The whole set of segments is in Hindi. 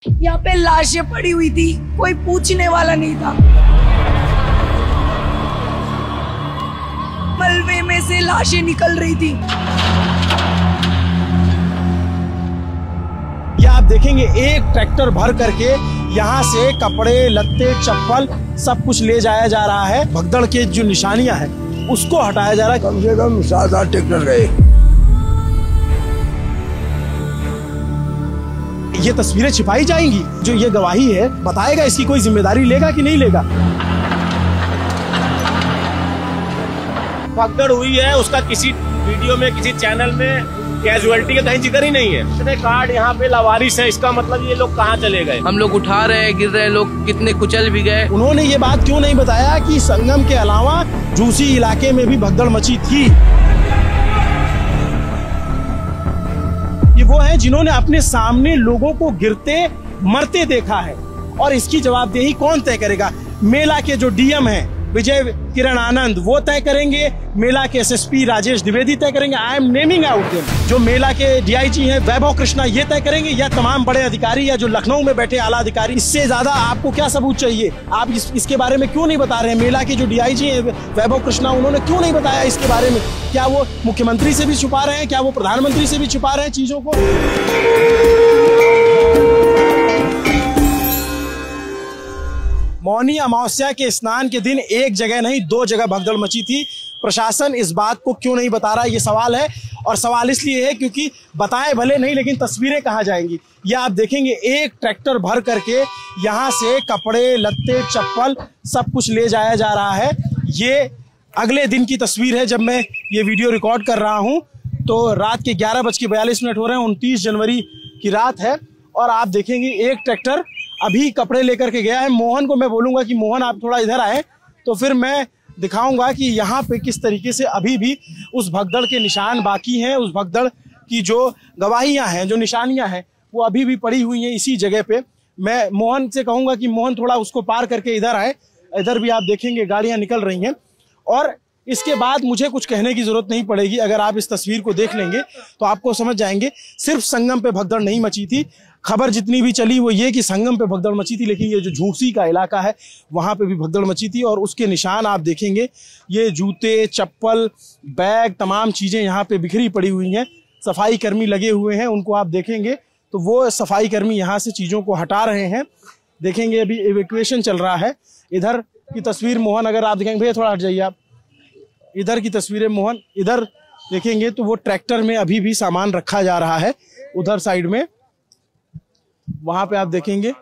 यहाँ पे लाशें पड़ी हुई थी, कोई पूछने वाला नहीं था। मलबे में से लाशें निकल रही थी। ये आप देखेंगे एक ट्रैक्टर भर करके यहाँ से कपड़े, लत्ते, चप्पल सब कुछ ले जाया जा रहा है। भगदड़ के जो निशानियां हैं उसको हटाया जा रहा है। कम से कम 7-8 ट्रैक्टर गए। ये तस्वीरें छिपाई जाएंगी, जो ये गवाही है बताएगा इसकी कोई जिम्मेदारी लेगा कि नहीं लेगा। भगदड़ हुई है उसका किसी वीडियो में, किसी चैनल में कैजुअलिटी का कहीं जिक्र ही नहीं है। इतने कार्ड यहाँ पे लावारिस है, इसका मतलब ये लोग कहाँ चले गए। हम लोग उठा रहे हैं, गिर रहे हैं, लोग कितने कुचल भी गए। उन्होंने ये बात क्यों नहीं बताया कि संगम के अलावा झूसी इलाके में भी भगदड़ मची थी। ये वो है जिन्होंने अपने सामने लोगों को गिरते मरते देखा है, और इसकी जवाबदेही कौन तय करेगा? मेला के जो डीएम हैं विजय किरण आनंद वो तय करेंगे, मेला के एसएसपी राजेश द्विवेदी तय करेंगे। I am naming out them. जो मेला के डीआईजी हैं वैभव कृष्णा ये तय करेंगे, या तमाम बड़े अधिकारी, या जो लखनऊ में बैठे आला अधिकारी। इससे ज्यादा आपको क्या सबूत चाहिए? आप इसके बारे में क्यों नहीं बता रहे हैं? मेला के जो डीआईजी हैं वैभव कृष्णा उन्होंने क्यों नहीं बताया इसके बारे में? क्या वो मुख्यमंत्री से भी छुपा रहे हैं? क्या वो प्रधानमंत्री से भी छुपा रहे हैं चीजों को? मौनी अमावस्या के स्नान के दिन एक जगह नहीं 2 जगह भगदड़ मची थी। प्रशासन इस बात को क्यों नहीं बता रहा, ये सवाल है। और सवाल इसलिए है क्योंकि बताए भले नहीं, लेकिन तस्वीरें कहाँ जाएंगी? ये आप देखेंगे एक ट्रैक्टर भर करके यहाँ से कपड़े, लत्ते, चप्पल सब कुछ ले जाया जा रहा है। ये अगले दिन की तस्वीर है जब मैं ये वीडियो रिकॉर्ड कर रहा हूँ। तो रात के 11:42 हो रहे हैं, 29 जनवरी की रात है। और आप देखेंगे एक ट्रैक्टर अभी कपड़े लेकर के गया है। मोहन को मैं बोलूंगा कि मोहन आप थोड़ा इधर आए, तो फिर मैं दिखाऊंगा कि यहाँ पे किस तरीके से अभी भी उस भगदड़ के निशान बाकी हैं। उस भगदड़ की जो गवाहियां हैं, जो निशानियां हैं, वो अभी भी पड़ी हुई हैं इसी जगह पे। मैं मोहन से कहूंगा कि मोहन थोड़ा उसको पार करके इधर आए। इधर भी आप देखेंगे गाड़ियां निकल रही हैं। और इसके बाद मुझे कुछ कहने की जरूरत नहीं पड़ेगी। अगर आप इस तस्वीर को देख लेंगे तो आपको समझ जाएंगे सिर्फ संगम पे भगदड़ नहीं मची थी। खबर जितनी भी चली वो ये कि संगम पे भगदड़ मची थी, लेकिन ये जो झूसी का इलाका है वहां पे भी भगदड़ मची थी। और उसके निशान आप देखेंगे, ये जूते, चप्पल, बैग, तमाम चीजें यहाँ पे बिखरी पड़ी हुई हैं। सफाई कर्मी लगे हुए हैं, उनको आप देखेंगे तो वो सफाई कर्मी यहाँ से चीजों को हटा रहे हैं। देखेंगे अभी इवैक्यूएशन चल रहा है। इधर की तस्वीर मोहन अगर आप देखेंगे, भैया थोड़ा हट जाइए आप। इधर की तस्वीरें मोहन, इधर देखेंगे तो वो ट्रैक्टर में अभी भी सामान रखा जा रहा है। उधर साइड में वहां पे आप देखेंगे,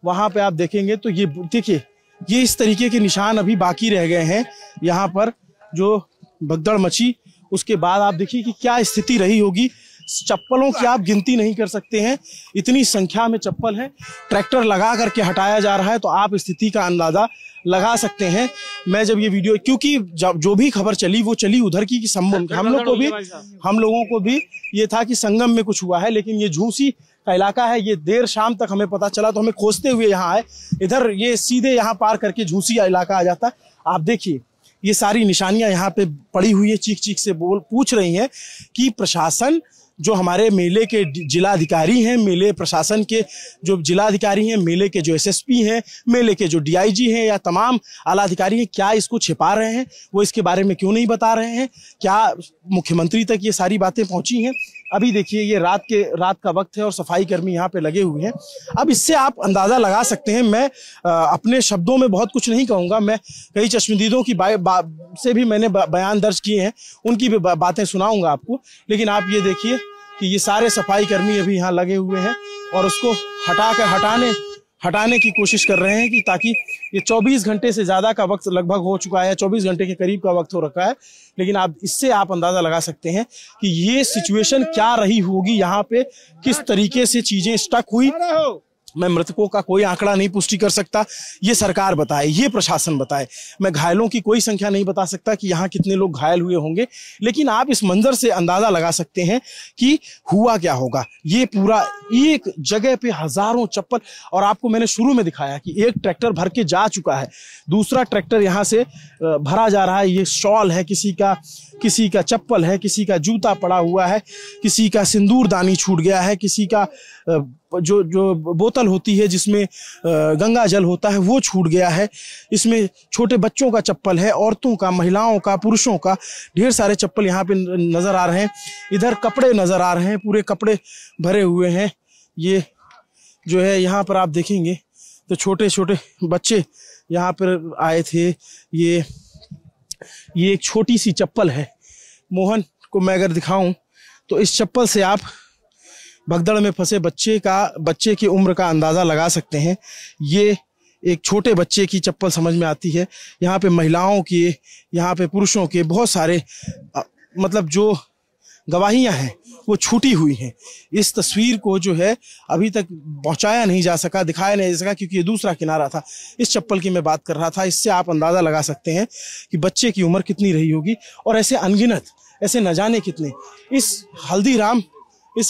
वहां पे आप देखेंगे तो ये देखिए, ये इस तरीके के निशान अभी बाकी रह गए हैं यहाँ पर जो भगदड़ मची। उसके बाद आप देखिए कि क्या स्थिति रही होगी। चप्पलों की आप गिनती नहीं कर सकते हैं, इतनी संख्या में चप्पल है। ट्रैक्टर लगा करके हटाया जा रहा है, तो आप स्थिति का अंदाजा लगा सकते हैं। मैं जब ये वीडियो, क्योंकि जो भी खबर चली वो चली उधर की कि हम लोगों को भी ये था कि संगम में कुछ हुआ है, लेकिन ये झूसी का इलाका है। ये देर शाम तक हमें पता चला, तो हमें खोजते हुए यहाँ आए। इधर ये सीधे यहाँ पार करके झूसी का इलाका आ जाता है। आप देखिए ये सारी निशानियां यहाँ पे पड़ी हुई है। चीख चीख से पूछ रही हैं कि प्रशासन, जो हमारे मेले के जिलाधिकारी हैं, मेले प्रशासन के जो जिलाधिकारी हैं, मेले के जो एसएसपी हैं, मेले के जो डीआईजी हैं, या तमाम आला अधिकारी हैं, क्या इसको छिपा रहे हैं? वो इसके बारे में क्यों नहीं बता रहे हैं? क्या मुख्यमंत्री तक ये सारी बातें पहुंची हैं? अभी देखिए ये रात का वक्त है और सफाई कर्मी यहाँ पे लगे हुए हैं। अब इससे आप अंदाजा लगा सकते हैं। मैं अपने शब्दों में बहुत कुछ नहीं कहूँगा। मैं कई चश्मदीदों की से भी मैंने बयान दर्ज किए हैं, उनकी भी बातें सुनाऊंगा आपको। लेकिन आप ये देखिए कि ये सारे सफाई कर्मी अभी यहाँ लगे हुए हैं और उसको हटाने की कोशिश कर रहे हैं कि ताकि ये 24 घंटे से ज़्यादा का वक्त लगभग हो चुका है, 24 घंटे के करीब का वक्त हो रखा है। लेकिन इससे आप अंदाज़ा लगा सकते हैं कि ये सिचुएशन क्या रही होगी यहाँ पे, किस तरीके से चीज़ें स्टक हुई। मैं मृतकों का कोई आंकड़ा नहीं पुष्टि कर सकता, ये सरकार बताए, ये प्रशासन बताए। मैं घायलों की कोई संख्या नहीं बता सकता कि यहाँ कितने लोग घायल हुए होंगे, लेकिन आप इस मंजर से अंदाजा लगा सकते हैं कि हुआ क्या होगा। ये पूरा एक जगह पे हजारों चप्पल, और आपको मैंने शुरू में दिखाया कि एक ट्रैक्टर भर के जा चुका है, दूसरा ट्रैक्टर यहाँ से भरा जा रहा है। ये शॉल है, किसी का चप्पल है, किसी का जूता पड़ा हुआ है, किसी का सिंदूरदानी छूट गया है, किसी का जो जो बोतल होती है जिसमें गंगा जल होता है वो छूट गया है। इसमें छोटे बच्चों का चप्पल है, औरतों का, महिलाओं का, पुरुषों का, ढेर सारे चप्पल यहाँ पे नज़र आ रहे हैं। इधर कपड़े नज़र आ रहे हैं, पूरे कपड़े भरे हुए हैं। ये जो है यहाँ पर आप देखेंगे तो छोटे छोटे बच्चे यहाँ पर आए थे। ये एक छोटी सी चप्पल है। मोहन को मैं अगर दिखाऊं तो इस चप्पल से आप भगदड़ में फंसे बच्चे की उम्र का अंदाज़ा लगा सकते हैं। ये एक छोटे बच्चे की चप्पल समझ में आती है। यहाँ पे महिलाओं के, यहाँ पे पुरुषों के बहुत सारे मतलब जो गवाहियाँ हैं वो छूटी हुई हैं। इस तस्वीर को जो है अभी तक पहुंचाया नहीं जा सका, दिखाया नहीं जा सका, क्योंकि ये दूसरा किनारा था। इस चप्पल की मैं बात कर रहा था। इससे आप अंदाज़ा लगा सकते हैं कि बच्चे की उम्र कितनी रही होगी, और ऐसे अनगिनत, ऐसे न जाने कितने। इस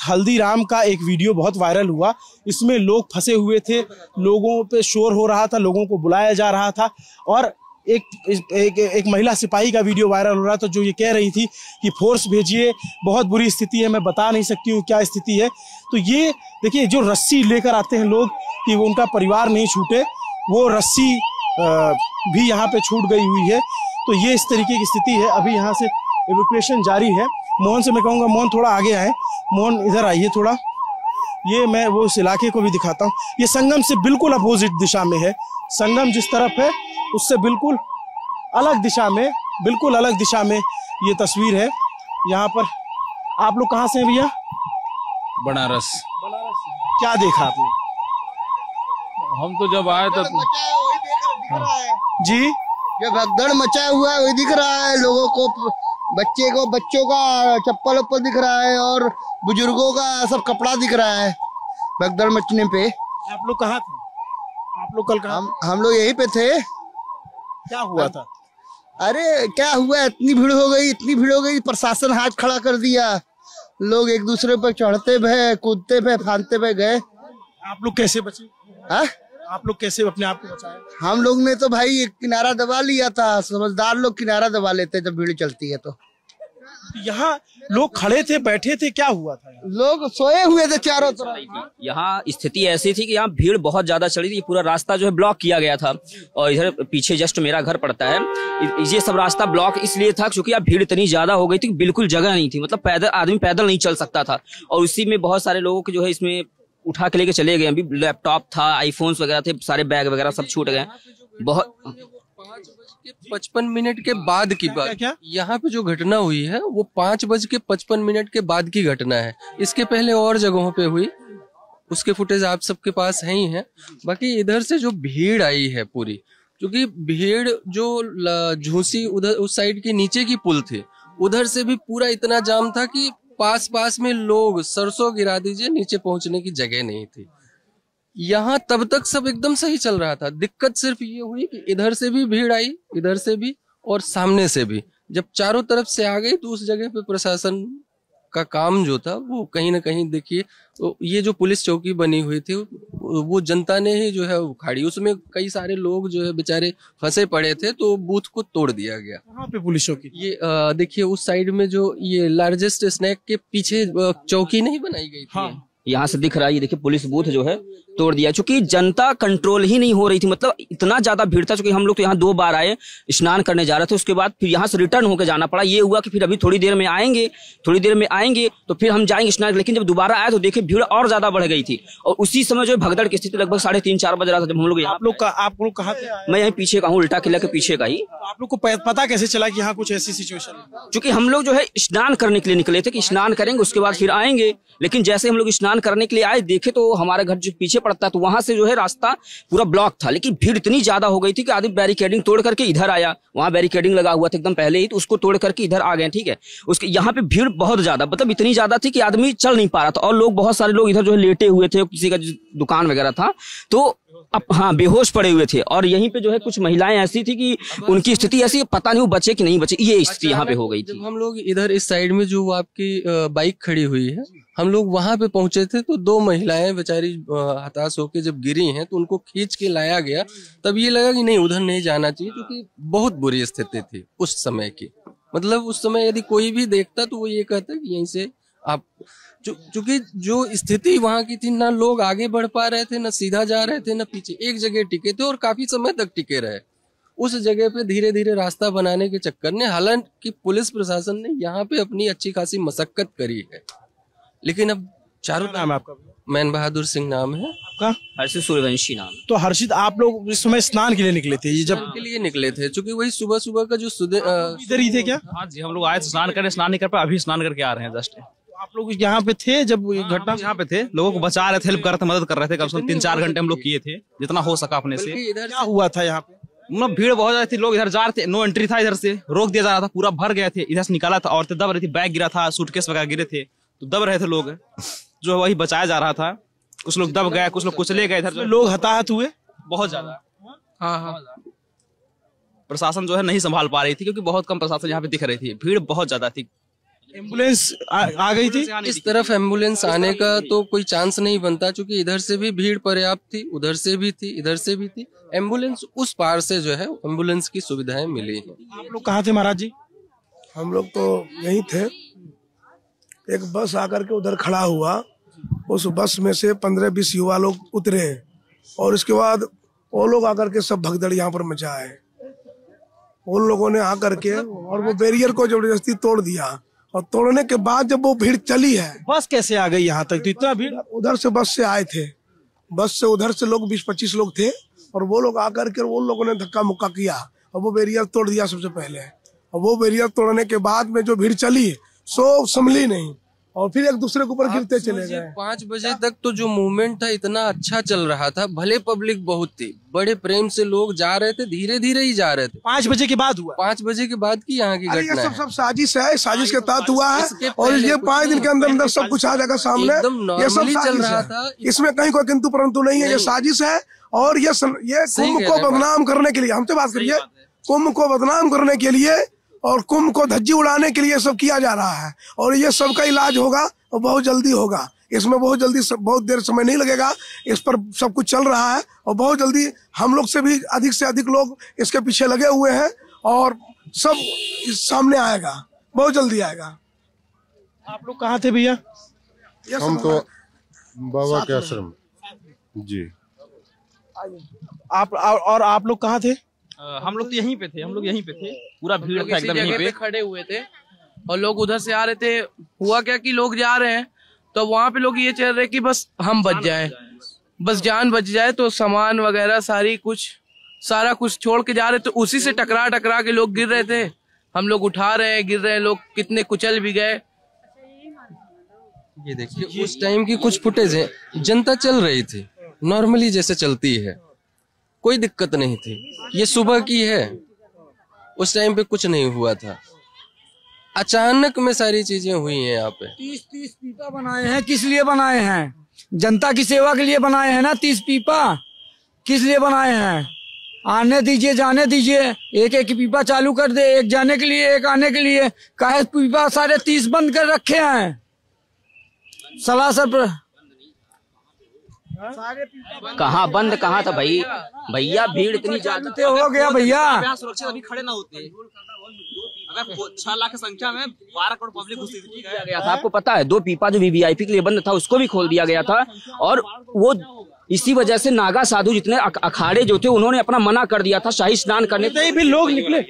हल्दीराम का एक वीडियो बहुत वायरल हुआ। इसमें लोग फंसे हुए थे, लोगों पे शोर हो रहा था, लोगों को बुलाया जा रहा था, और एक महिला सिपाही का वीडियो वायरल हो रहा था जो ये कह रही थी कि फोर्स भेजिए, बहुत बुरी स्थिति है, मैं बता नहीं सकती हूँ क्या स्थिति है। तो ये देखिए, जो रस्सी लेकर आते हैं लोग कि वो उनका परिवार नहीं छूटे, वो रस्सी भी यहाँ पे छूट गई हुई है। तो ये इस तरीके की स्थिति है। अभी यहाँ से एवैक्यूएशन जारी है। मोहन से मैं कहूँगा, मोहन थोड़ा आगे आए, मोहन इधर आइए थोड़ा। ये मैं वो उस इलाके को भी दिखाता हूँ। ये संगम से बिल्कुल अपोजिट दिशा में है। संगम जिस तरफ है उससे बिल्कुल अलग दिशा में ये तस्वीर है। यहाँ पर आप लोग कहाँ से हैं भैया? बनारस। क्या देखा आपने? हम तो जब आए तो जी, ये भगदड़ मचा हुआ है वही दिख रहा है लोगों को, बच्चों का चप्पल उप्पल दिख रहा है, और बुजुर्गों का सब कपड़ा दिख रहा है भगदड़ मचने पे। आप लोग कहाँ थे? आप लोग कल कहाँ? हम लोग यहीं पे थे। क्या हुआ था? अरे क्या हुआ, इतनी भीड़ हो गई, प्रशासन हाथ खड़ा कर दिया। लोग एक दूसरे पर चढ़ते भय, कूदते भय, फांदते भय गए। आप लोग कैसे बचे? हाँ, आप लोग कैसे अपने आप को बचाए? हम लोग ने तो भाई एक किनारा दबा लिया था। समझदार लोग किनारा दबा लेते हैं जब भीड़ चलती है। तो यहाँ लोग खड़े थे, बैठे थे, क्या हुआ था? लोग सोए हुए थे चारों तरफ। यहाँ स्थिति ऐसी थी कि यहाँ भीड़ बहुत ज्यादा चली थी। पूरा रास्ता जो है ब्लॉक किया गया था, और इधर पीछे जस्ट मेरा घर पड़ता है। ये सब रास्ता ब्लॉक इसलिए था क्योंकि यहाँ भीड़ इतनी ज्यादा हो गई थी कि बिल्कुल जगह नहीं थी। मतलब आदमी पैदल नहीं चल सकता था, और उसी में बहुत सारे लोगों के जो है इसमें उठा के लेके चले गए। अभी लैपटॉप था, आईफोन्स वगैरह थे, सारे बैग वगैरह सब छूट गए। बहुत 5:55 के बाद की बात। क्या? यहाँ पे जो घटना हुई है वो 5:55 के बाद की घटना है। इसके पहले और जगहों पे हुई, उसके फुटेज आप सबके पास है ही है। बाकी इधर से जो भीड़ आई है पूरी, क्योंकि भीड़ जो झूसी उधर उस साइड के नीचे की पुल थी, उधर से भी पूरा इतना जाम था कि पास में लोग सरसों गिरा दीजिए, नीचे पहुंचने की जगह नहीं थी। यहाँ तब तक सब एकदम सही चल रहा था। दिक्कत सिर्फ ये हुई कि इधर से भी भीड़ आई, इधर से भी और सामने से भी। जब चारों तरफ से आ गई तो उस जगह पे प्रशासन का काम जो था वो कहीं ना कहीं देखिए, तो ये जो पुलिस चौकी बनी हुई थी वो जनता ने ही जो है उखाड़ी। उसमें कई सारे लोग जो है बेचारे फंसे पड़े थे, तो बूथ को तोड़ दिया गया। कहाँ पे पुलिस चौकी? ये देखिए उस साइड में जो ये लार्जेस्ट स्नैक के पीछे चौकी नहीं बनाई गई थी। हाँ। यहाँ से दिख रहा है, ये देखिए पुलिस बूथ जो है तोड़ दिया, क्योंकि जनता कंट्रोल ही नहीं हो रही थी। मतलब इतना ज्यादा भीड़ था, क्योंकि हम लोग तो यहाँ 2 बार आए, स्नान करने जा रहे थे, उसके बाद फिर यहाँ से रिटर्न होकर जाना पड़ा। ये हुआ कि फिर अभी थोड़ी देर में आएंगे तो फिर हम जाएंगे स्नान। लेकिन जब दोबारा आए तो देखे भीड़ और ज्यादा बढ़ गई थी, और उसी समय जो भगदड़ की स्थिति लगभग 3:30-4 बज रहा था जब हम लोग। आप लोग कहाँ थे? मैं यहाँ पीछे का हूँ, उल्टा किला के पीछे का ही। आप लोग को पता कैसे चला कि यहाँ कुछ ऐसी सिचुएशन है? क्योंकि हम लोग जो है स्नान करने के लिए निकले थे कि स्नान करेंगे उसके बाद फिर आएंगे। लेकिन जैसे हम लोग स्नान करने के लिए आए, देखे तो हमारे घर जो पीछे पड़ता है, तो वहां से जो है रास्ता पूरा ब्लॉक था। लेकिन भीड़ इतनी ज्यादा हो गई थी कि आदमी बैरिकेडिंग तोड़ करके इधर आया। वहां बैरिकेडिंग लगा हुआ था एकदम पहले ही, तो उसको तोड़ करके इधर आ गए। ठीक है, उसके यहाँ पे भीड़ बहुत ज्यादा, मतलब इतनी ज्यादा थी कि आदमी चल नहीं पा रहा था, और लोग बहुत सारे लोग इधर जो है लेटे हुए थे, किसी का दुकान वगैरह था तो अब हाँ बेहोश पड़े हुए थे। और यहीं पे जो है कुछ महिलाएं ऐसी थी कि उनकी स्थिति ऐसी, पता नहीं वो बचे कि नहीं बचे, ये स्थिति यहाँ पे हो गई थी। जब हम लोग इधर इस साइड में जो आपकी बाइक खड़ी हुई है, हम लोग वहां पे पहुंचे थे, तो 2 महिलाएं बेचारी हताश होकर जब गिरी हैं, तो उनको खींच के लाया गया। तब ये लगा कि नहीं उधर नहीं जाना चाहिए, क्योंकि बहुत बुरी स्थिति थी उस समय की। मतलब उस समय यदि कोई भी देखता तो वो ये कहता कि यहीं से आप चूंकि जो स्थिति वहां की थी, ना लोग आगे बढ़ पा रहे थे, ना सीधा जा रहे थे, ना पीछे, एक जगह टिके थे और काफी समय तक टिके रहे। उस जगह पे धीरे धीरे रास्ता बनाने के चक्कर में हालांकि पुलिस प्रशासन ने यहाँ पे अपनी अच्छी खासी मशक्कत करी है, लेकिन अब चारों नाम है आपका? मैन बहादुर सिंह नाम है। आपका? हर्षित सूर्यवंशी नाम। तो हर्षित, आप लोग इस समय स्नान के लिए निकले थे? ये जब के लिए निकले थे, चूंकि वही सुबह सुबह का जो इधर ही थे क्या? हाँ जी, हम लोग आए थे स्नान करने, स्नान नहीं कर पाए, अभी स्नान करके आ रहे हैं जस्ट। आप लोग यहाँ पे थे जब ये घटना? यहाँ पे थे, लोगों को बचा रहे थे, हेल्प कर रहे थे, मदद कर रहे थे। कम से कम 3-4 घंटे हम लोग किए थे, जितना हो सका अपने से। इधर क्या हुआ था यहाँ पे? मतलब भीड़ बहुत ज्यादा थी, लोग इधर जा रहे थे, नो एंट्री था, इधर से रोक दिया जा रहा था, पूरा भर गए थे। इधर से निकाला था, औरतें दब रही थी, बैग गिरा था, सूटकेस वगैरह गिरे थे, तो दब रहे थे लोग, जो वही बचाया जा रहा था। कुछ लोग दब गए, कुछ लोग कुचले गए, इधर लोग हताहत हुए बहुत ज्यादा। हाँ। प्रशासन जो है नहीं संभाल पा रही थी, क्योंकि बहुत कम प्रशासन यहाँ पे दिख रही थी, भीड़ बहुत ज्यादा थी। एम्बुलेंस आ गई थी? इस तरफ एम्बुलेंस आने का तो कोई चांस नहीं बनता, क्योंकि इधर से भी भीड़ पर्याप्त थी, उधर से भी थी, इधर से भी थी। एम्बुलेंस उस पार से जो है एम्बुलेंस की सुविधाएं मिली हैं। आप लोग कहाँ थे महाराज जी? हम लोग तो यहीं थे। एक बस आकर के उधर खड़ा हुआ, उस बस में से 15-20 युवा लोग उतरे और इसके बाद वो लोग आकर के सब भगदड़ यहाँ पर मचाए। उन लोगों ने आकर के और वो बैरियर को जबरदस्ती तोड़ दिया, और तोड़ने के बाद जब वो भीड़ चली है। बस कैसे आ गई यहाँ तक? तो इतना भीड़? उधर से बस से आए थे, बस से उधर से लोग 20-25 लोग थे, और वो लोग आकर के वो लोगों ने धक्का मुक्का किया और वो बैरियर तोड़ दिया सबसे पहले। और वो बैरियर तोड़ने के बाद में जो भीड़ चली सो संभली नहीं, और फिर एक दूसरे के ऊपर गिरते चले गए। 5 बजे तक तो जो मूवमेंट था इतना अच्छा चल रहा था, भले पब्लिक बहुत थी, बड़े प्रेम से लोग जा रहे थे, धीरे धीरे ही जा रहे थे। 5 बजे के बाद हुआ? 5 बजे के बाद की यहाँ की ये घटना सब साजिश है, साजिश के तहत हुआ है, और ये 5 दिन के अंदर अंदर सब कुछ आ जाएगा सामने। ये सब चल रहा था, इसमें कहीं कोई किंतु परंतु नहीं है, ये साजिश है। और ये कुंभ को बदनाम करने के लिए, हमसे बात करिए, कुंभ को बदनाम करने के लिए और कुंभ को धज्जी उड़ाने के लिए सब किया जा रहा है। और ये सबका इलाज होगा और बहुत जल्दी होगा, इसमें बहुत जल्दी, बहुत देर समय नहीं लगेगा। इस पर सब कुछ चल रहा है और बहुत जल्दी हम लोग से अधिक लोग इसके पीछे लगे हुए हैं, और सब सामने आएगा, बहुत जल्दी आएगा। आप लोग कहाँ थे भैया? हम तो बाबा के आश्रम जी। आप लोग कहाँ थे? हम लोग तो यहीं पे थे, पूरा भीड़ था एकदम यहीं पे खड़े हुए थे, और लोग उधर से आ रहे थे। हुआ क्या कि लोग जा रहे हैं, तो वहाँ पे लोग ये चल रहे कि बस हम बच जाए, बस जान बच जाए, तो सामान वगैरह सारा कुछ छोड़ के जा रहे थे। उसी से टकरा के लोग गिर रहे थे, हम लोग उठा रहे हैं, गिर रहे हैं, लोग कितने कुचल भी गए। ये देखिए उस टाइम की कुछ फुटेज है, जनता चल रही थी नॉर्मली जैसे चलती है, कोई दिक्कत नहीं थी। ये सुबह की है, उस टाइम पे कुछ नहीं हुआ था, अचानक में सारी चीजें हुई हैं यहाँ पे। 30 पीपा बनाए हैं, किस लिए बनाए हैं? जनता की सेवा के लिए बनाए हैं ना। 30 पीपा किस लिए बनाए हैं? आने दीजिए, जाने दीजिए, एक पीपा चालू कर दे, एक जाने के लिए, एक आने के लिए। काहे पीपा सारे 30 बंद कर रखे हैं? सलासर कहाँ बंद कहाँ था भाई? भैया भीड़ इतनी ज्यादा हो गया भैया, सुरक्षित अभी खड़े ना होते। अगर 6 लाख की संख्या में 12 करोड़ पब्लिक घुस गया था। आपको पता है 2 पीपा जो वीवीआईपी के लिए बंद था उसको भी खोल दिया गया था, और वो इसी वजह से नागा साधु जितने अखाड़े जो थे उन्होंने अपना मना कर दिया था शाही स्नान करने से। भी लोग निकले।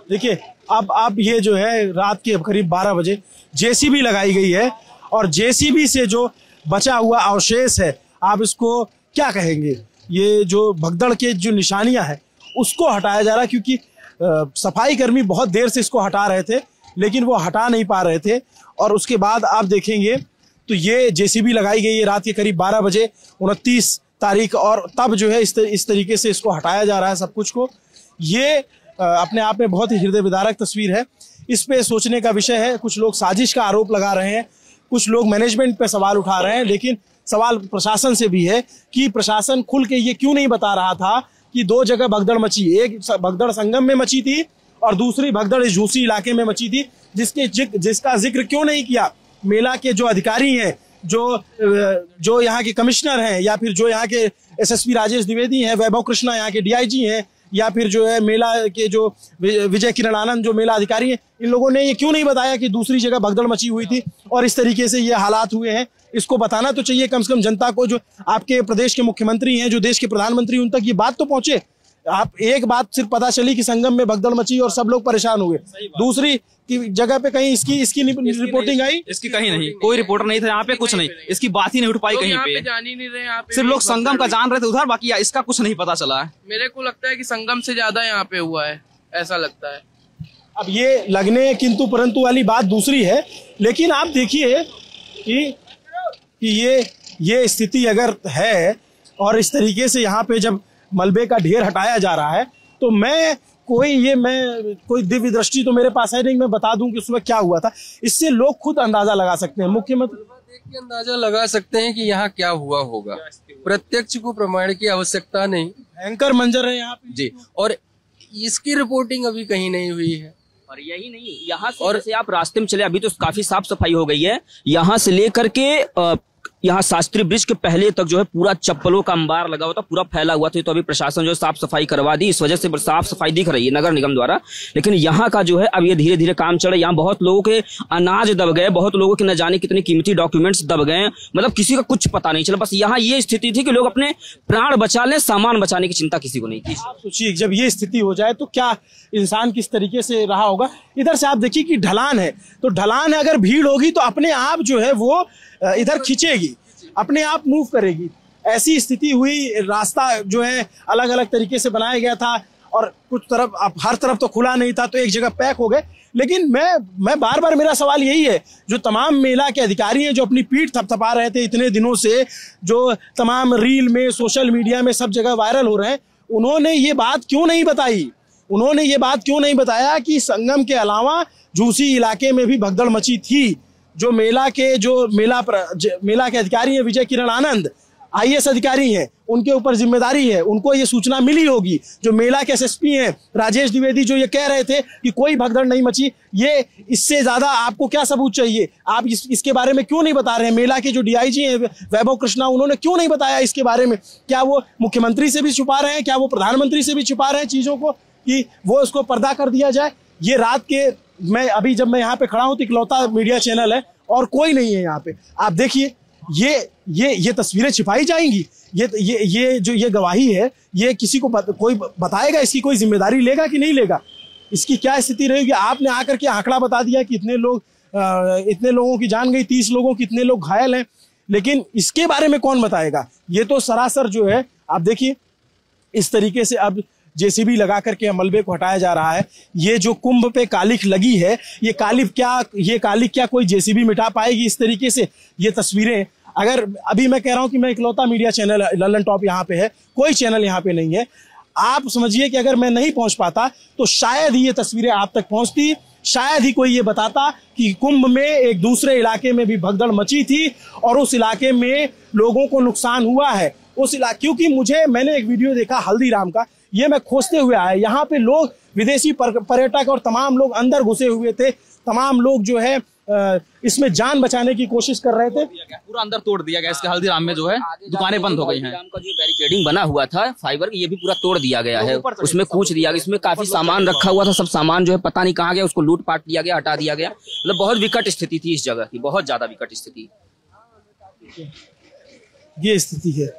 देखिए अब ये जो है रात के करीब 12 बजे जेसीबी लगाई गई है, और जेसीबी से जो बचा हुआ अवशेष है, आप इसको क्या कहेंगे? ये जो भगदड़ के जो निशानियां हैं उसको हटाया जा रहा है, क्योंकि सफाई कर्मी बहुत देर से इसको हटा रहे थे, लेकिन वो हटा नहीं पा रहे थे। और उसके बाद आप देखेंगे तो ये जेसीबी लगाई गई है रात के करीब 12 बजे 29 तारीख, और तब जो है इस तरीके से इसको हटाया जा रहा है सब कुछ को। ये अपने आप में बहुत ही हृदय विदारक तस्वीर है। इस पे सोचने का विषय है। कुछ लोग साजिश का आरोप लगा रहे हैं, कुछ लोग मैनेजमेंट पे सवाल उठा रहे हैं, लेकिन सवाल प्रशासन से भी है कि प्रशासन खुल के ये क्यों नहीं बता रहा था कि 2 जगह भगदड़ मची। एक भगदड़ संगम में मची थी और दूसरी भगदड़ इस झूसी इलाके में मची थी, जिसका जिक्र क्यों नहीं किया मेला के जो अधिकारी हैं, जो यहाँ के कमिश्नर हैं, या फिर जो यहाँ के एसएसपी राजेश द्विवेदी हैं, वैभव कृष्णा यहाँ के डीआईजी हैं, या फिर जो है मेला के जो विजय किरण आनंद जो मेला अधिकारी हैं, इन लोगों ने ये क्यों नहीं बताया कि दूसरी जगह भगदड़ मची हुई थी और इस तरीके से ये हालात हुए हैं? इसको बताना तो चाहिए कम से कम जनता को। जो आपके प्रदेश के मुख्यमंत्री हैं, जो देश के प्रधानमंत्री, उन तक ये बात तो पहुंचे। आप एक बात सिर्फ पता चली कि संगम में भगदड़ मची और सब लोग परेशान हुए, दूसरी की जगह पे कहीं इसकी रिपोर्टिंग आई? इसकी कहीं नहीं, कोई रिपोर्टर नहीं था यहाँ पे, कुछ नहीं, इसकी बात ही नहीं उठ पाई कहीं पे। जान ही नहीं रहे, सिर्फ लोग संगम का जान रहे थे उधर, बाकी इसका कुछ नहीं पता चला है। मेरे को लगता है कि संगम से ज्यादा यहाँ पे हुआ है, ऐसा लगता है। अब ये लगने किंतु परंतु वाली बात दूसरी है, लेकिन आप देखिए कि ये स्थिति अगर है और इस तरीके से यहाँ पे जब मलबे का ढेर हटाया जा रहा है, तो मैं कोई दिव्य दृष्टि तो मेरे पास है नहीं, मैं बता दूं कि उसमें क्या हुआ था। इससे लोग खुद अंदाजा लगा सकते हैं। मुख्यमंत्री देख के अंदाजा लगा सकते हैं कि यहाँ क्या हुआ होगा, प्रत्यक्ष को प्रमाण की आवश्यकता नहीं। भयंकर मंजर है यहाँ पे जी, और इसकी रिपोर्टिंग अभी कहीं नहीं हुई है। और यही नहीं, यहाँ से जैसे आप रास्ते में चले, अभी तो काफी साफ सफाई हो गई है, यहाँ से लेकर के यहाँ शास्त्री ब्रिज के पहले तक जो है पूरा चप्पलों का अंबार लगा हुआ था, पूरा फैला हुआ था। तो अभी प्रशासन जो है साफ सफाई करवा दी, इस वजह से साफ सफाई दिख रही है नगर निगम द्वारा। लेकिन यहाँ का जो है अब ये धीरे धीरे काम चल रहा है। यहाँ बहुत लोगों के अनाज दब गए, बहुत लोगों के न जाने कितने कीमती डॉक्यूमेंट्स दब गए, मतलब किसी का कुछ पता नहीं चला। बस यहाँ ये स्थिति थी कि लोग अपने प्राण बचा लें, सामान बचाने की चिंता किसी को नहीं थी। सोचिए जब ये स्थिति हो जाए तो क्या इंसान किस तरीके से रहा होगा। इधर से आप देखिए कि ढलान है, तो ढलान है, अगर भीड़ होगी तो अपने आप जो है वो इधर खींचेगी, अपने आप मूव करेगी। ऐसी स्थिति हुई, रास्ता जो है अलग अलग तरीके से बनाया गया था और कुछ तरफ हर तरफ तो खुला नहीं था, तो एक जगह पैक हो गए। लेकिन मैं बार बार मेरा सवाल यही है, जो तमाम मेला के अधिकारी हैं जो अपनी पीठ थपथपा रहे थे इतने दिनों से, जो तमाम रील में, सोशल मीडिया में सब जगह वायरल हो रहे हैं, उन्होंने ये बात क्यों नहीं बताई? उन्होंने ये बात क्यों नहीं बताया कि संगम के अलावा झूसी इलाके में भी भगदड़ मची थी? जो मेला के अधिकारी हैं विजय किरण आनंद, आईएएस अधिकारी हैं, उनके ऊपर जिम्मेदारी है, उनको ये सूचना मिली होगी। जो मेला के एसएसपी हैं राजेश द्विवेदी, जो ये कह रहे थे कि कोई भगदड़ नहीं मची, ये इससे ज्यादा आपको क्या सबूत चाहिए? आप इसके बारे में क्यों नहीं बता रहे हैं? मेला के जो डीआईजी हैं वैभव कृष्णा, उन्होंने क्यों नहीं बताया इसके बारे में? क्या वो मुख्यमंत्री से भी छुपा रहे हैं? क्या वो प्रधानमंत्री से भी छुपा रहे हैं चीजों को कि वो उसको पर्दा कर दिया जाए? ये रात के जब मैं यहाँ पे खड़ा हूँ तो इकलौता मीडिया चैनल है और कोई नहीं है यहाँ पे। आप देखिए ये तस्वीरें छिपाई जाएंगी, ये गवाही है, ये किसी को कोई बताएगा, इसकी कोई जिम्मेदारी लेगा कि नहीं लेगा? इसकी क्या स्थिति रहेगी? आपने आकर के आंकड़ा बता दिया कि इतने लोगों की जान गई, 30 लोगों की, इतने लोग घायल हैं, लेकिन इसके बारे में कौन बताएगा? ये तो सरासर जो है, आप देखिए इस तरीके से अब जेसीबी लगा करके मलबे को हटाया जा रहा है। ये जो कुंभ पे कालिख लगी है, ये कालिख क्या कोई जेसीबी मिटा पाएगी? इस तरीके से ये तस्वीरें, अगर अभी मैं कह रहा हूं कि मैं इकलौता मीडिया चैनल लल्लन टॉप यहाँ पे है, कोई चैनल यहाँ पे नहीं है, आप समझिए कि अगर मैं नहीं पहुंच पाता तो शायद ही ये तस्वीरें आप तक पहुंचती, शायद ही कोई ये बताता कि कुंभ में एक दूसरे इलाके में भी भगदड़ मची थी और उस इलाके में लोगों को नुकसान हुआ है। क्योंकि मैंने एक वीडियो देखा हल्दीराम का, ये मैं खोजते हुए आया, यहाँ पे लोग, विदेशी पर्यटक और तमाम लोग अंदर घुसे हुए थे, तमाम लोग जो है इसमें जान बचाने की कोशिश कर रहे थे। पूरा अंदर तोड़ दिया गया, इसके हल्दीराम में जो है दुकानें बंद हो गई हैं। का जो बैरिकेडिंग बना हुआ था फाइबर, ये भी पूरा तोड़ दिया गया है, उसमें कूच दिया गया। इसमें काफी सामान रखा हुआ था, सब सामान जो है पता नहीं कहाँ गया, उसको लूट पाट लिया गया, हटा दिया गया। मतलब बहुत विकट स्थिति थी इस जगह की, बहुत ज्यादा विकट स्थिति। ये स्थिति है।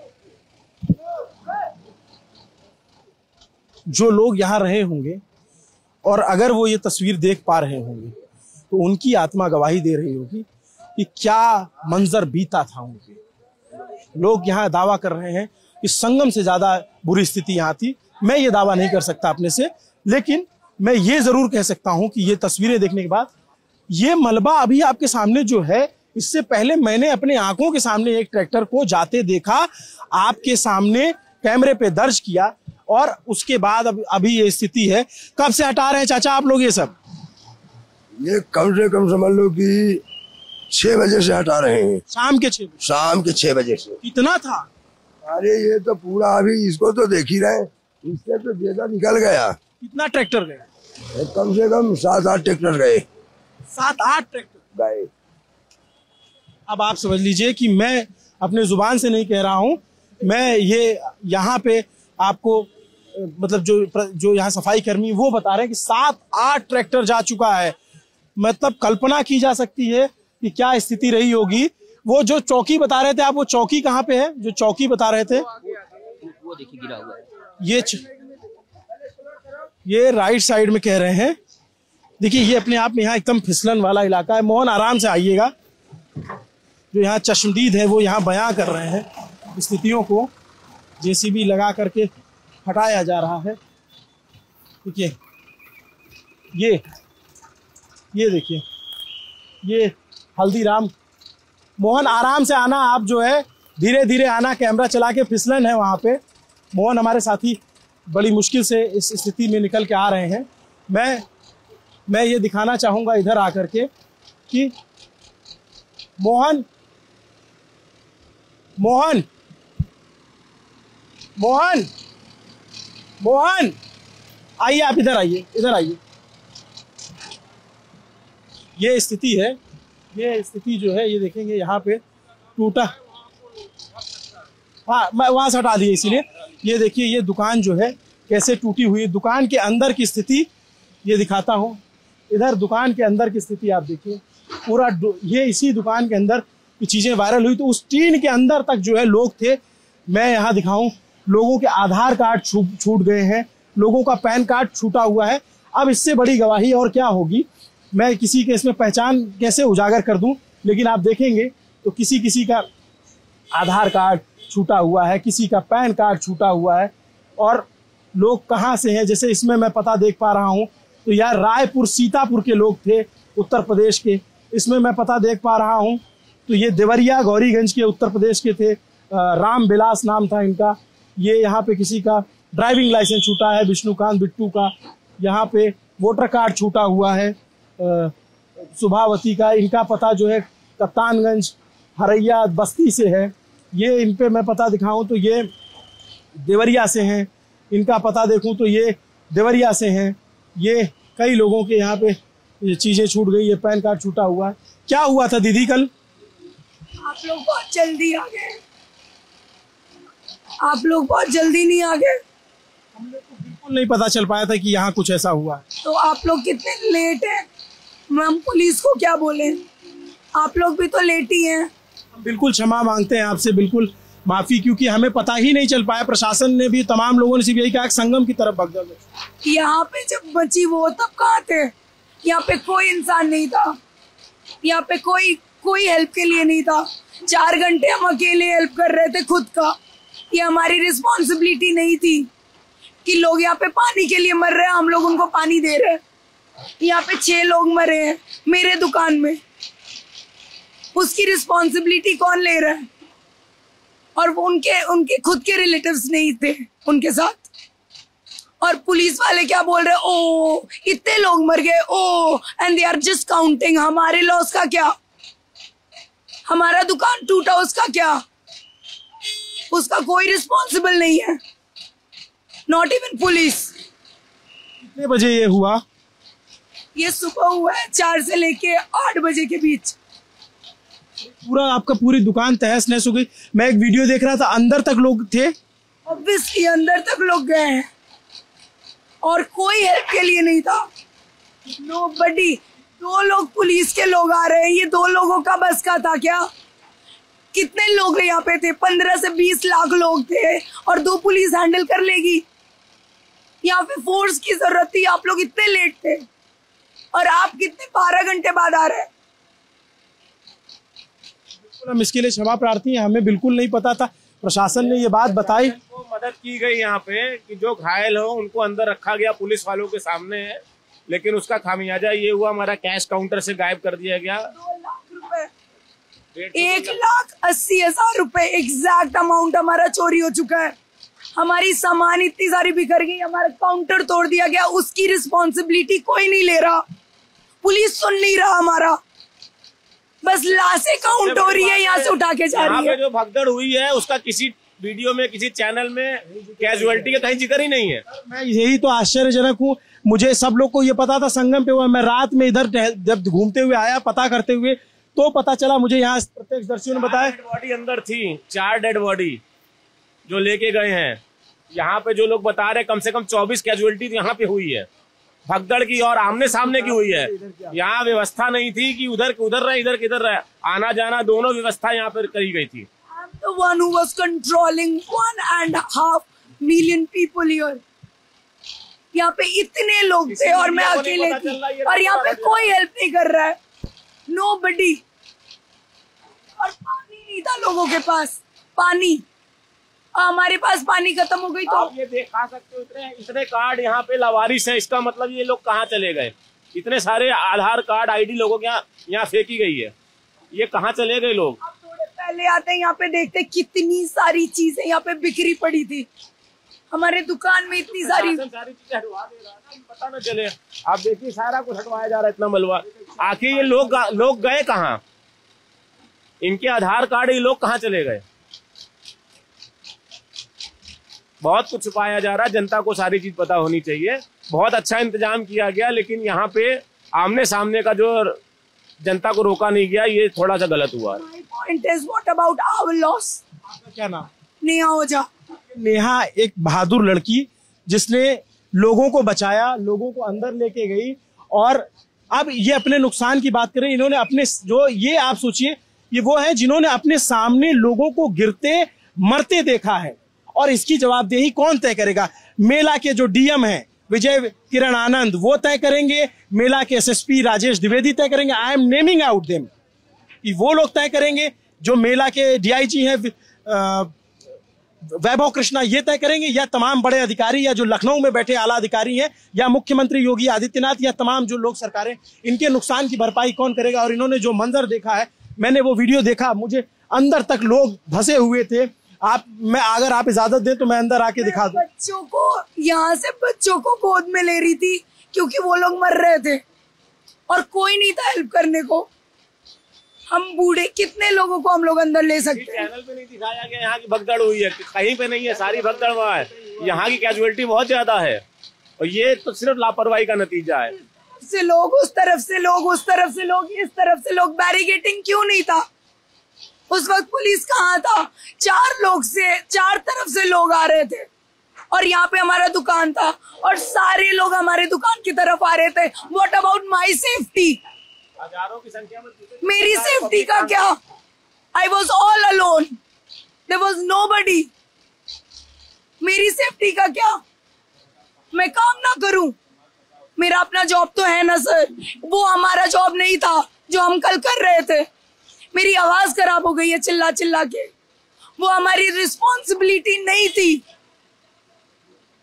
जो लोग यहाँ रहे होंगे और अगर वो ये तस्वीर देख पा रहे होंगे तो उनकी आत्मा गवाही दे रही होगी कि क्या मंजर बीता था उनके। लोग यहाँ दावा कर रहे हैं कि संगम से ज्यादा बुरी स्थिति यहाँ थी। मैं ये दावा नहीं कर सकता अपने से, लेकिन मैं ये जरूर कह सकता हूं कि ये तस्वीरें देखने के बाद, ये मलबा अभी आपके सामने जो है, इससे पहले मैंने अपने आंखों के सामने एक ट्रैक्टर को जाते देखा, आपके सामने कैमरे पे दर्ज किया, और उसके बाद अभी ये स्थिति है। कब से हटा रहे हैं चाचा आप लोग ये सब? ये कम से कम समझ लो कि 6 बजे से हटा रहे हैं। शाम के 6 बजे? शाम के 6 बजे से। कितना था? अरे ये तो पूरा, अभी इसको तो देख ही रहे, इससे तो ज्यादा निकल गया। कितना ट्रैक्टर गए? कम से कम 7-8 ट्रैक्टर गए। 7-8 ट्रैक्टर गए। अब आप समझ लीजिए कि मैं अपने जुबान से नहीं कह रहा हूं, मैं ये यहाँ पे आपको मतलब जो यहाँ सफाई कर्मी वो बता रहे हैं कि 7-8 ट्रैक्टर जा चुका है। मतलब कल्पना की जा सकती है कि क्या स्थिति रही होगी। वो जो चौकी बता रहे थे आप, वो चौकी कहाँ पे है जो चौकी बता रहे थे? वो देखिए गिरा हुआ है। ये राइट साइड में कह रहे हैं। देखिए ये अपने आप में यहाँ एकदम फिसलन वाला इलाका है। मोहन आराम से आइएगा। जो यहाँ चश्मदीद है वो यहाँ बयां कर रहे हैं स्थितियों को। जेसीबी लगा करके हटाया जा रहा है। देखिए ये देखिए ये हल्दीराम। मोहन आराम से आना, आप जो है धीरे धीरे आना, कैमरा चला के। फिसलन है वहाँ पे। मोहन हमारे साथी बड़ी मुश्किल से इस स्थिति में निकल के आ रहे हैं। मैं ये दिखाना चाहूँगा इधर आकर के कि मोहन मोहन मोहन मोहन आइए, आप इधर आइए, इधर आइए। ये स्थिति है। ये स्थिति जो है ये देखेंगे यहाँ पे टूटा। हाँ मैं वहाँ से हटा दिया इसीलिए। ये देखिए ये दुकान जो है कैसे टूटी हुई। दुकान के अंदर की स्थिति ये दिखाता हूँ। इधर दुकान के अंदर की स्थिति आप देखिए। पूरा ये इसी दुकान के अंदर की चीज़ें वायरल हुई तो उस टीन के अंदर तक जो है लोग थे। मैं यहाँ दिखाऊं, लोगों के आधार कार्ड छूट गए हैं, लोगों का पैन कार्ड छूटा हुआ है। अब इससे बड़ी गवाही और क्या होगी। मैं किसी के इसमें पहचान कैसे उजागर कर दूं, लेकिन आप देखेंगे तो किसी का आधार कार्ड छूटा हुआ है, किसी का पैन कार्ड छूटा हुआ है। और लोग कहाँ से हैं, जैसे इसमें मैं पता देख पा रहा हूँ तो यार रायपुर सीतापुर के लोग थे, उत्तर प्रदेश के। इसमें मैं पता देख पा रहा हूँ तो ये देवरिया गौरीगंज के उत्तर प्रदेश के थे। राम बिलास नाम था इनका। ये यहाँ पे किसी का ड्राइविंग लाइसेंस छूटा है, विष्णुकांत बिट्टू का। यहाँ पे वोटर कार्ड छूटा हुआ है सुभावती का। इनका पता जो है कप्तानगंज हरैया बस्ती से है। ये इन पे मैं पता दिखाऊं तो ये देवरिया से हैं। इनका पता देखूं तो ये देवरिया से हैं। ये कई लोगों के यहाँ पे ये चीज़ें छूट गई। ये पैन कार्ड छूटा हुआ है। क्या हुआ था दीदी कल? आप लोग बहुत जल्दी आ गए। आप लोग बहुत जल्दी नहीं आ गए। हम लोग को बिल्कुल नहीं पता चल पाया था कि यहाँ कुछ ऐसा हुआ है। तो आप लोग कितने लेट हैं। हम पुलिस को क्या बोले, आप लोग भी तो लेट ही हैं। बिल्कुल क्षमा मांगते हैं आपसे, बिल्कुल माफी, क्योंकि हमें पता ही नहीं चल पाया। प्रशासन ने भी, तमाम लोगों ने सिर्फ यही कहा संगम की तरफ भगदड़ है। यहाँ पे जब बची वो तब कहाँ थे? यहाँ पे कोई इंसान नहीं था। यहाँ पे कोई हेल्प के लिए नहीं था। 4 घंटे हम अकेले हेल्प कर रहे थे खुद का। ये हमारी रिस्पॉन्सिबिलिटी नहीं थी कि लोग यहाँ पे पानी के लिए मर रहे हैं, हम लोग उनको पानी दे रहे हैं। यहाँ पे 6 लोग मरे हैं मेरे दुकान में। उसकी रिस्पॉन्सिबिलिटी कौन ले रहा है? और वो उनके खुद के रिलेटिव्स नहीं थे उनके साथ। और पुलिस वाले क्या बोल रहे हैं, ओ इतने लोग मर गए, oh and they are just counting. हमारे लॉस का क्या? हमारा दुकान टूटा उसका क्या? उसका कोई रिस्पॉन्सिबल नहीं है, नॉट इवन पुलिस। कितने बजे ये हुआ? ये सुबह हुआ है 4 से लेके 8 बजे के बीच। पूरा आपका पूरी दुकान तहस नहस हो गई। मैं एक वीडियो देख रहा था, अंदर तक लोग थे। ऑब्वियसली अंदर तक लोग गए हैं और कोई हेल्प के लिए नहीं था। नोबडी। 2 लोग पुलिस के लोग आ रहे हैं। ये 2 लोगों का बस का था क्या? कितने लोग यहाँ पे थे? 15 से 20 लाख लोग थे और 2 पुलिस हैंडल कर लेगी? यहाँ पे फोर्स की जरूरत थी। आप लोग इतने लेट थे और आप कितने 12 घंटे बाद आ रहे हैं। हम इसके लिए क्षमा प्रार्थी हैं। हमें बिल्कुल नहीं पता था। प्रशासन ने ये बात बताई, तो मदद की गई यहाँ पे कि जो घायल हो उनको अंदर रखा गया पुलिस वालों के सामने है, लेकिन उसका खामियाजा ये हुआ हमारा कैश काउंटर से गायब कर दिया गया। 2 लाख रुपए, 1,80,000 रुपए एग्जैक्ट अमाउंट हमारा चोरी हो चुका है। हमारी सामान इतनी सारी बिखर गई, हमारा काउंटर तोड़ दिया गया। उसकी रिस्पॉन्सिबिलिटी कोई नहीं ले रहा। पुलिस सुन नहीं रहा हमारा। बस लाशें काउंट हो रही है, यहाँ से उठा के जा रही है। जो भगदड़ हुई है उसका किसी वीडियो में, किसी चैनल में कैजुअलिटी का कहीं जिक्र ही नहीं है। मैं यही तो आश्चर्यजनक हूँ। मुझे सब लोग को ये पता था संगम पे हुआ। मैं रात में इधर जब घूमते हुए आया पता करते हुए तो पता चला मुझे, यहाँ प्रत्यक्षदर्शियों ने बताया। 4 डेड बॉडी अंदर थी, 4 डेड बॉडी जो लेके गए हैं। यहाँ पे जो लोग बता रहे कम से कम 24 कैजुअलिटी यहाँ पे हुई है भगदड़ की और आमने सामने की हुई है। यहाँ व्यवस्था नहीं थी कि उधर रहे इधर किधर रहे, आना जाना दोनों व्यवस्था यहाँ पर करी गई थी। The one who was controlling 1.5 million people here. यहाँ पे इतने लोग थे और मैं अकेले थी और यहाँ पे कोई हेल्प नहीं कर रहा है, nobody। और पानी नहीं था लोगों के पास, पानी हमारे पास पानी खत्म हो गई। तो आप ये देखा सकते हो इतने कार्ड यहाँ पे लावारिस है, इसका मतलब ये लोग कहाँ चले गए? इतने सारे आधार कार्ड आईडी लोगों के यहाँ फेंकी गई है, ये कहाँ चले गए लोग? आप थोड़े पहले आते हैं यहाँ पे देखते कितनी सारी चीजें यहाँ पे बिखरी पड़ी थी, हमारे दुकान में इतनी सारी चीजें हटवा दे रहा है, पता न चले। आप देखिए सारा कुछ हटवाया जा रहा है, इतना मलबा। आखिर ये लोग गए कहाँ? इनके आधार कार्ड ये लोग कहाँ चले गए? बहुत कुछ छुपाया जा रहा है, जनता को सारी चीज पता होनी चाहिए। बहुत अच्छा इंतजाम किया गया, लेकिन यहाँ पे आमने सामने का जो जनता को रोका नहीं गया, ये थोड़ा सा गलत हुआ। Point is what about our loss? क्या नाम? नेहा ओझा। नेहा एक बहादुर लड़की जिसने लोगों को बचाया, लोगों को अंदर लेके गई और अब ये अपने नुकसान की बात करें। इन्होंने अपने जो ये आप सोचिए, ये वो है जिन्होंने अपने सामने लोगों को गिरते मरते देखा है और इसकी जवाबदेही कौन तय करेगा? मेला के जो डीएम हैं विजय किरण आनंद वो तय करेंगे, मेला के एसएसपी राजेश द्विवेदी तय करेंगे। I am naming out them, वो लोग तय करेंगे। जो मेला के डीआईजी हैं वैभव कृष्णा ये तय करेंगे, या तमाम बड़े अधिकारी या जो लखनऊ में बैठे आला अधिकारी हैं, या मुख्यमंत्री योगी आदित्यनाथ, या तमाम जो लोग सरकारें, इनके नुकसान की भरपाई कौन करेगा? और इन्होंने जो मंजर देखा है, मैंने वो वीडियो देखा, मुझे अंदर तक लोग धंसे हुए थे। अगर आप इजाजत दें तो मैं अंदर आके दिखा दूं। बच्चों को यहाँ से बच्चों को गोद में ले रही थी क्योंकि वो लोग मर रहे थे और कोई नहीं था हेल्प करने को। हम बूढ़े कितने लोगों को हम लोग अंदर ले सकते हैं? चैनल पे नहीं दिखाया गया यहाँ की भगदड़ हुई है, कहीं पे नहीं है, सारी भगदड़ वहाँ है। यहाँ की कैजुअलिटी बहुत ज्यादा है और ये तो सिर्फ लापरवाही का नतीजा है। से लोग उस तरफ से लोग, उस तरफ से लोग, इस तरफ से लोग, बैरिकेडिंग क्यों नहीं था? उस वक्त पुलिस कहाँ था? चार तरफ से लोग आ रहे थे और यहाँ पे हमारा दुकान था और सारे लोग हमारे दुकान की तरफ आ रहे थे। What about my safety? हजारों की संख्या में मेरी सेफ्टी का क्या? I was all alone, there was nobody. मेरी सेफ्टी का क्या? मैं काम ना करूं? मेरा अपना जॉब तो है ना सर, वो हमारा जॉब नहीं था जो हम कल कर रहे थे। मेरी आवाज खराब हो गई है चिल्ला चिल्ला के, वो हमारी रिस्पॉन्सिबिलिटी नहीं थी।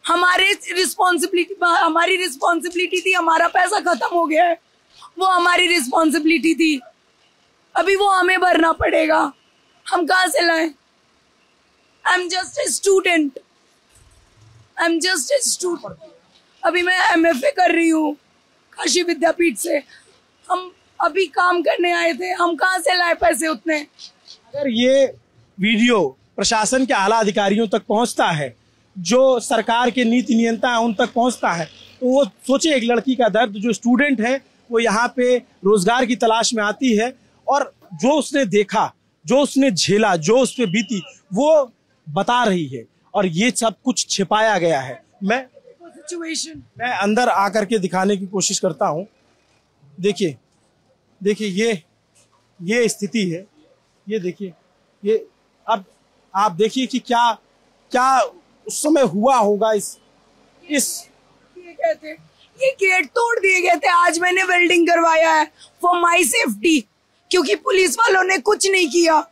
हमारी रिस्पॉन्सिबिलिटी थी, हमारा पैसा खत्म हो गया है, वो हमारी रिस्पॉन्सिबिलिटी थी। अभी वो हमें भरना पड़ेगा, हम कहाँ से लाएं? I am just a student, अभी मैं MFA कर रही हूँ काशी विद्यापीठ से। हम अभी काम करने आए थे, हम कहाँ से लाए पैसे उतने? अगर ये वीडियो प्रशासन के आला अधिकारियों तक पहुंचता है, जो सरकार के नीति नियंता है उन तक पहुंचता है, तो वो सोचे एक लड़की का दर्द। जो स्टूडेंट है वो यहाँ पे रोजगार की तलाश में आती है और जो उसने देखा, जो उसने झेला, जो उस पे बीती, वो बता रही है और ये सब कुछ छिपाया गया है। मैं अंदर आकर के दिखाने की कोशिश करता हूँ। देखिए ये स्थिति है, ये देखिए, ये अब आप देखिए कि क्या उस समय हुआ होगा। ये गेट तोड़ दिए गए थे, आज मैंने वेल्डिंग करवाया है फॉर माई सेफ्टी, क्योंकि पुलिस वालों ने कुछ नहीं किया।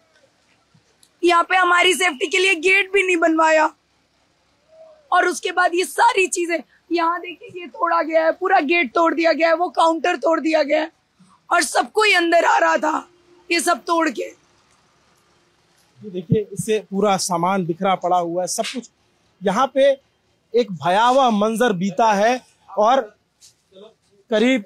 यहाँ पे हमारी सेफ्टी के लिए गेट भी नहीं बनवाया और उसके बाद ये सारी चीजें, यहाँ देखिए ये तोड़ा गया है, पूरा गेट तोड़ दिया गया है, वो काउंटर तोड़ दिया गया है और सबको ही अंदर आ रहा था ये सब तोड़ के। देखिए इससे पूरा सामान बिखरा पड़ा हुआ है, सब कुछ। यहाँ पे एक भयावह मंजर बीता है और करीब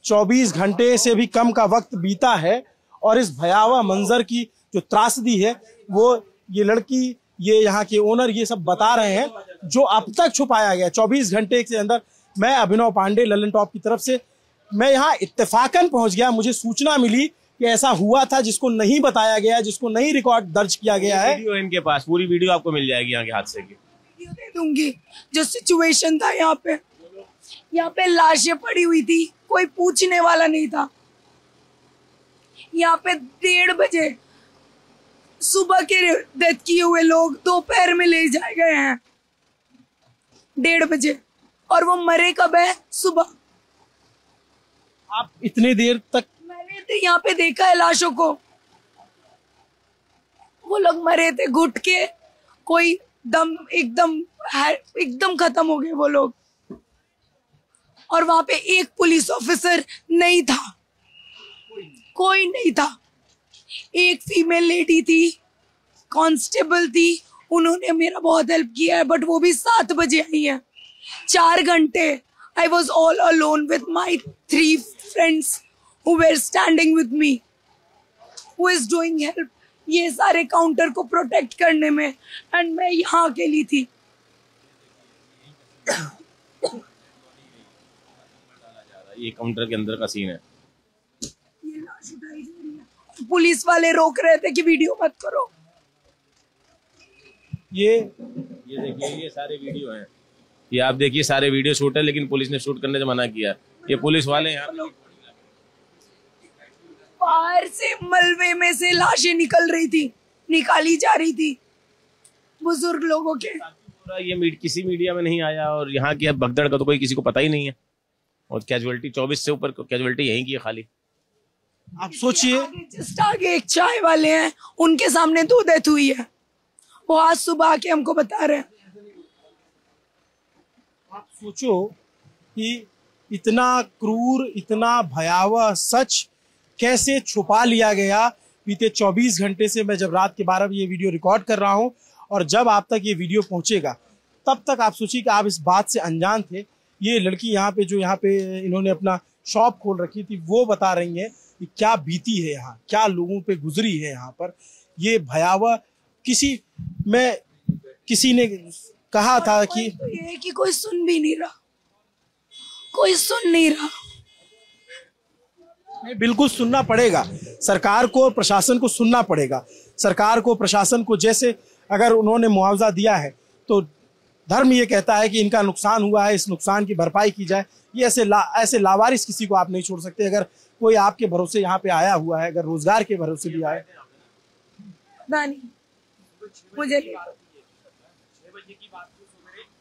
24 घंटे से भी कम का वक्त बीता है और इस भयावह मंजर की जो त्रासदी है वो ये लड़की, ये यहाँ के ओनर, ये सब बता रहे हैं जो अब तक छुपाया गया 24 घंटे के अंदर। मैं अभिनव पांडे ललन टॉप की तरफ से मैं यहाँ इत्तेफाकन पहुंच गया। मुझे सूचना मिली कि ऐसा हुआ था जिसको नहीं बताया गया, जिसको नहीं रिकॉर्ड दर्ज किया गया है। वीडियो इनके पास, पूरी वीडियो आपको मिल जाएगी यहाँ के हादसे की। दूंगी। जो सिचुएशन था यहाँ पे लाशें पड़ी हुई थी, कोई पूछने वाला नहीं था। यहाँ पे 1:30 बजे सुबह के डेथ किए हुए लोग दोपहर में ले जाए गए हैं 1:30 बजे, और वो मरे कब है? सुबह। आप इतनी देर तक? मैंने तो यहाँ पे देखा है लाशों को, वो लोग मरे थे घुट के, कोई दम एकदम खत्म हो गए वो लोग। और वहां पे एक पुलिस ऑफिसर नहीं था, कोई नहीं था। एक फीमेल लेडी थी, कांस्टेबल थी, उन्होंने मेरा बहुत हेल्प किया है, बट वो भी 7 बजे आई है। 4 घंटे आई was all alone with my 3 friends who were standing with me, who is doing help ये सारे काउंटर को प्रोटेक्ट करने में, एंड मैं यहाँ अकेली थी। ये काउंटर के अंदर का सीन है। ये लाश उठाई जा रही है, पुलिस वाले रोक रहे थे कि वीडियो मत करो। ये देखिए, ये सारे वीडियो हैं, ये आप देखिए सारे वीडियो शूट है, लेकिन पुलिस ने शूट करने से मना किया। ये पुलिस वाले यहाँ बाहर से मलबे में से लाशें निकल रही थी, निकाली जा रही थी बुजुर्ग लोगों के। ये किसी मीडिया में नहीं आया, और यहाँ की भगदड़ का तो कोई किसी को पता ही नहीं है। और कैजुअलिटी 24 से ऊपर कैजुअलिटी यहीं की है खाली। आप सोचिए, जस्ट आगे एक चाय वाले हैं, उनके सामने 2 डेथ हुई है, वो आज सुबह आके हमको बता रहे हैं। आप सोचो कि इतना क्रूर, इतना भयावह सच कैसे छुपा लिया गया। बीते 24 घंटे से मैं जब रात के 12 बजे ये वीडियो रिकॉर्ड कर रहा हूं, और जब आप तक ये वीडियो पहुंचेगा तब तक आप सोचिए कि आप इस बात से अनजान थे। ये लड़की यहाँ पे जो यहाँ पे इन्होंने अपना शॉप खोल रखी थी, वो बता रही है कि क्या बीती है यहाँ, क्या लोगों पे गुजरी है यहाँ पर। ये भयावह किसी ने कहा था कि तो ये है कि कोई सुन भी नहीं रहा, कोई सुन नहीं रहा। नहीं, बिल्कुल सुनना पड़ेगा सरकार को, प्रशासन को सुनना पड़ेगा। सरकार को, प्रशासन को, जैसे अगर उन्होंने मुआवजा दिया है तो धर्म ये कहता है कि इनका नुकसान हुआ है, इस नुकसान की भरपाई की जाए। ये ऐसे लावारिस किसी को आप नहीं छोड़ सकते। अगर कोई आपके भरोसे यहाँ पे आया हुआ है, अगर रोजगार के भरोसे भी आए, मुझे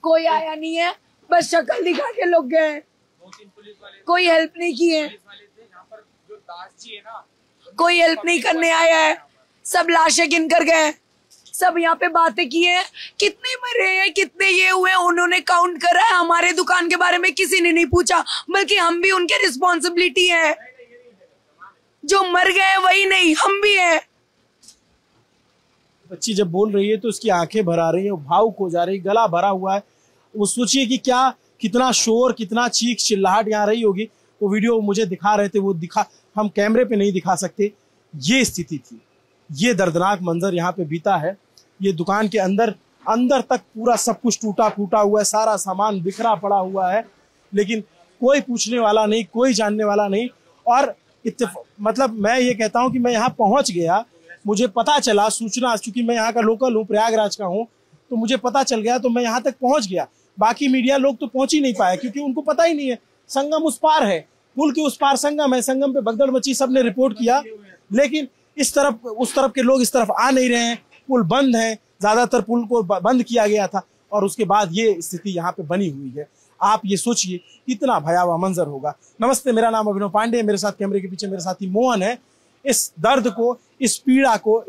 कोई आया नहीं है, बस शक्ल दिखा के लोग गए, कोई हेल्प नहीं की है, कोई हेल्प नहीं करने आया है, सब लाशें गिन कर गए। सब यहाँ पे बातें की है, कितने मरे हैं, कितने ये हुए, उन्होंने काउंट करा है। हमारे दुकान के बारे में किसी ने नहीं पूछा, बल्कि हम भी उनके रिस्पॉन्सिबिलिटी है। जो मर गए वही नहीं, हम भी है। बच्ची जब बोल रही है तो उसकी आंखें भर आ रही है, भावुक हो जा रही, गला भरा हुआ है। वो सोचिए कि कितना शोर, कितना चीख चिल्लाहट यहाँ रही होगी। वो वीडियो मुझे दिखा रहे थे, वो हम कैमरे पे नहीं दिखा सकते। ये स्थिति थी, ये दर्दनाक मंजर यहाँ पे बीता है। ये दुकान के अंदर तक पूरा सब कुछ टूटा फूटा हुआ है, सारा सामान बिखरा पड़ा हुआ है, लेकिन कोई पूछने वाला नहीं, कोई जानने वाला नहीं। और मतलब मैं ये कहता हूँ कि मैं यहाँ पहुंच गया, मुझे पता चला, सूचना, चूंकि मैं यहाँ का लोकल हूँ, प्रयागराज का हूँ, तो मुझे पता चल गया, तो मैं यहाँ तक पहुंच गया। बाकी मीडिया लोग तो पहुंच ही नहीं पाए, क्योंकि उनको पता ही नहीं है। संगम उस पार है, पुल के उस पार संगम है, संगम पे भगदड़ मची, सबने रिपोर्ट किया, लेकिन इस तरफ उस तरफ के लोग इस तरफ आ नहीं रहे हैं। पुल बंद है, ज्यादातर पुल को बंद किया गया था, और उसके बाद ये स्थिति यहाँ पे बनी हुई है। आप ये सोचिए कितना भयावह मंजर होगा। नमस्ते, मेरा नाम अभिनव पांडे, मेरे साथ कैमरे के पीछे मेरे साथी मोहन है। इस दर्द को, इस पीड़ा को,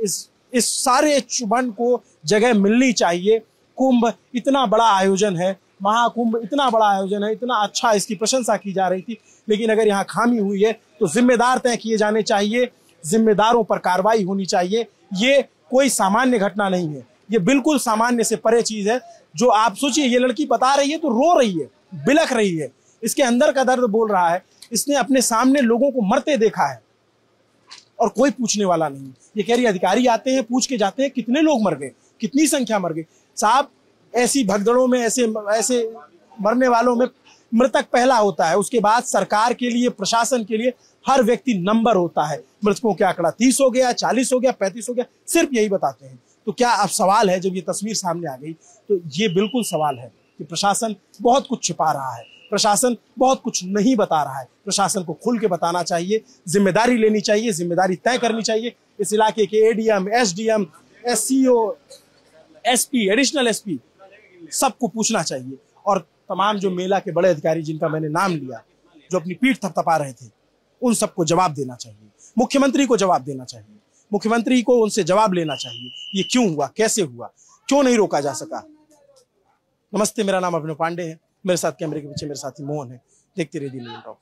इस सारे चुभन को जगह मिलनी चाहिए। कुंभ इतना बड़ा आयोजन है, महाकुंभ इतना बड़ा आयोजन है, इतना अच्छा, इसकी प्रशंसा की जा रही थी, लेकिन अगर यहाँ खामी हुई है तो जिम्मेदार तय किए जाने चाहिए, जिम्मेदारों पर कार्रवाई होनी चाहिए। ये कोई सामान्य घटना नहीं है, ये बिल्कुल सामान्य से परे चीज है। जो आप सोचिए, ये लड़की बता रही है तो रो रही है, बिलख रही है, इसके अंदर का दर्द बोल रहा है। इसने अपने सामने लोगों को मरते देखा है और कोई पूछने वाला नहीं। ये कह रही अधिकारी आते हैं, पूछ के जाते हैं कितने लोग मर गए, कितनी संख्या मर गई। साहब, ऐसी भगदड़ों में, ऐसे मरने वालों में मृतक पहला होता है, उसके बाद सरकार के लिए, प्रशासन के लिए हर व्यक्ति नंबर होता है। मृतकों का आंकड़ा 30 हो गया, 40 हो गया, 35 हो गया, सिर्फ यही बताते हैं। तो क्या अब सवाल है, जब ये तस्वीर सामने आ गई तो ये बिल्कुल सवाल है कि प्रशासन बहुत कुछ छिपा रहा है, प्रशासन बहुत कुछ नहीं बता रहा है। प्रशासन को खुल के बताना चाहिए, जिम्मेदारी लेनी चाहिए, जिम्मेदारी तय करनी चाहिए। इस इलाके के ADM, SDM, SCO, SP, additional SP सबको पूछना चाहिए। और तमाम जो मेला के बड़े अधिकारी जिनका मैंने नाम लिया, जो अपनी पीठ थपथपा रहे थे, उन सबको जवाब देना चाहिए। मुख्यमंत्री को जवाब देना चाहिए, मुख्यमंत्री को उनसे जवाब लेना चाहिए, ये क्यों हुआ, कैसे हुआ, क्यों नहीं रोका जा सका। नमस्ते, मेरा नाम अभिनव पांडे है, मेरे साथ कैमरे के पीछे मेरे साथी मोहन है। देखते रहिए दिल्ली टॉक।